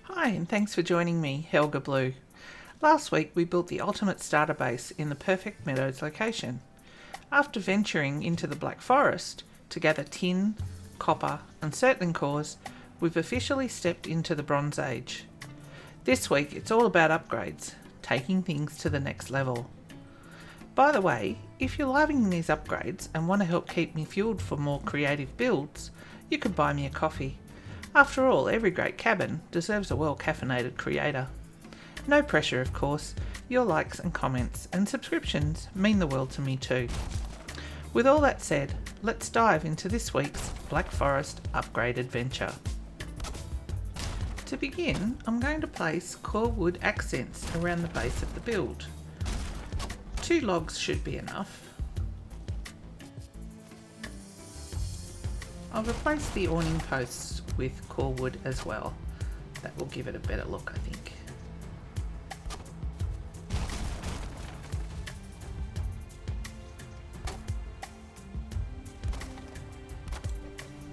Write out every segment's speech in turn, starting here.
Hi, and thanks for joining me, HelgaBlue. Last week we built the ultimate starter base in the perfect meadows location. After venturing into the Black Forest to gather tin, copper and certain cores, we've officially stepped into the Bronze Age. This week it's all about upgrades, taking things to the next level. By the way, if you're loving these upgrades and want to help keep me fueled for more creative builds, you could buy me a coffee. After all, every great cabin deserves a well-caffeinated creator. No pressure, of course. Your likes and comments and subscriptions mean the world to me too. With all that said, let's dive into this week's Black Forest upgrade adventure. To begin, I'm going to place Corewood accents around the base of the build. 2 logs should be enough. I'll replace the awning posts with Corewood as well. That will give it a better look, I think.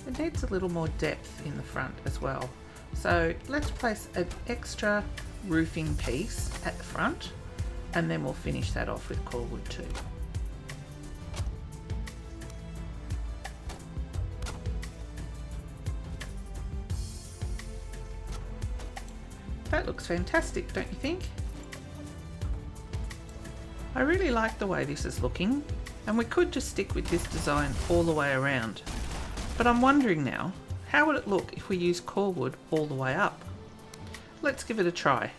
It needs a little more depth in the front as well. So let's place an extra roofing piece at the front and then we'll finish that off with Corewood too. That looks fantastic, don't you think? I really like the way this is looking, and we could just stick with this design all the way around. But I'm wondering now, how would it look if we use Corewood all the way up? Let's give it a try.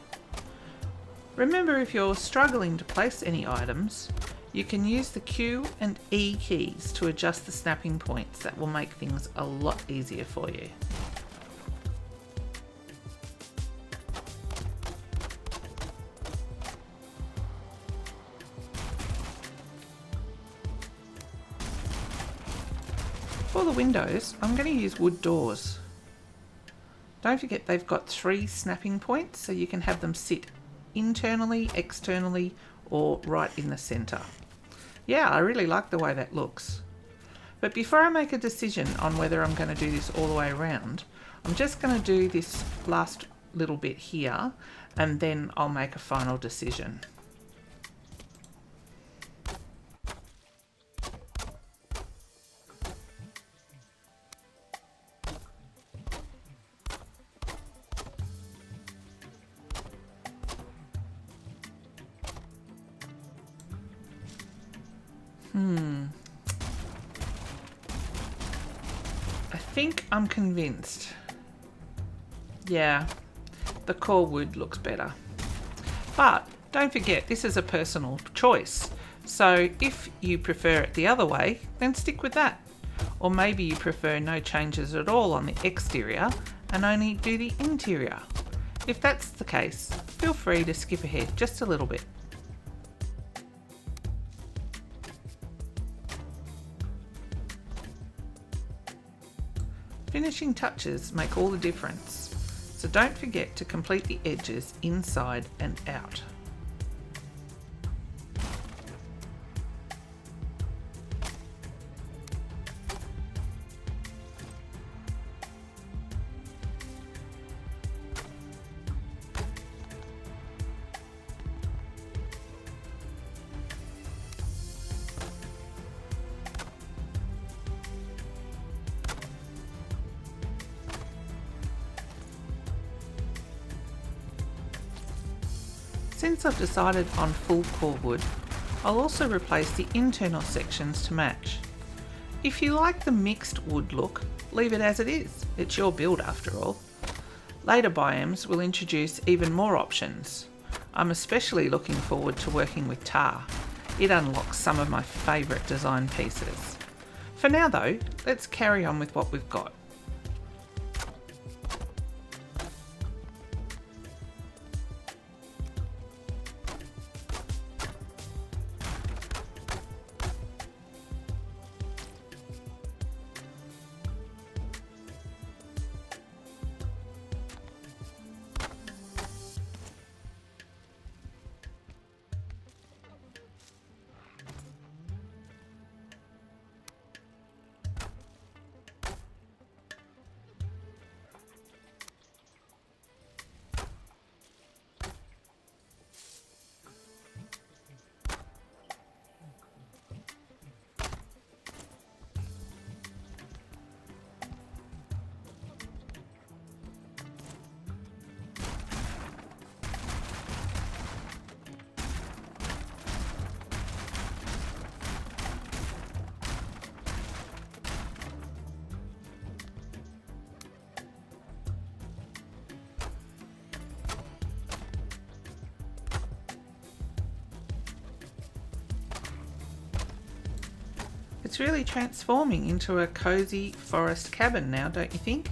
Remember, if you're struggling to place any items, you can use the Q and E keys to adjust the snapping points. That will make things a lot easier for you. For the windows, I'm going to use wood doors. Don't forget they've got 3 snapping points, so you can have them sit internally, externally, or right in the centre. Yeah, I really like the way that looks. But before I make a decision on whether I'm going to do this all the way around, I'm just going to do this last little bit here, and then I'll make a final decision. I think I'm convinced. Yeah, the Corewood looks better. But don't forget, this is a personal choice. So if you prefer it the other way, then stick with that. Or maybe you prefer no changes at all on the exterior and only do the interior. If that's the case, feel free to skip ahead just a little bit. Finishing touches make all the difference, so don't forget to complete the edges inside and out. Since I've decided on full Corewood, I'll also replace the internal sections to match. If you like the mixed wood look, leave it as it is. It's your build after all. Later biomes will introduce even more options. I'm especially looking forward to working with tar. It unlocks some of my favourite design pieces. For now though, let's carry on with what we've got. It's really transforming into a cozy forest cabin now, don't you think?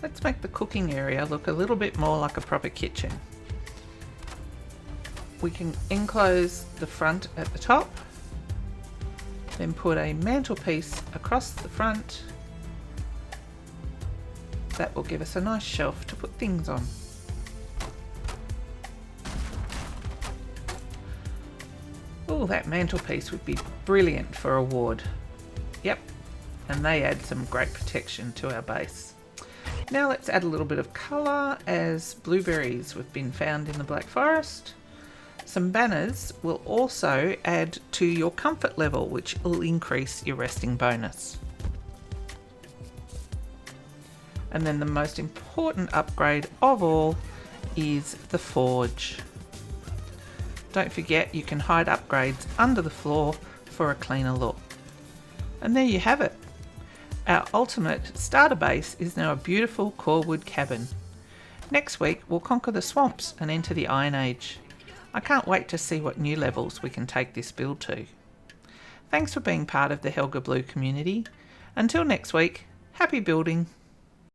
Let's make the cooking area look a little bit more like a proper kitchen. We can enclose the front at the top, then put a mantelpiece across the front. That will give us a nice shelf to put things on. Oh, that mantelpiece would be brilliant for a ward. Yep, and they add some great protection to our base. Now let's add a little bit of colour, as blueberries have been found in the Black Forest. Some banners will also add to your comfort level, which will increase your resting bonus. And then the most important upgrade of all is the forge. Don't forget, you can hide upgrades under the floor for a cleaner look. And there you have it. Our ultimate starter base is now a beautiful Corewood cabin. Next week we'll conquer the swamps and enter the Iron Age. I can't wait to see what new levels we can take this build to. Thanks for being part of the HelgaBlue community. Until next week, happy building!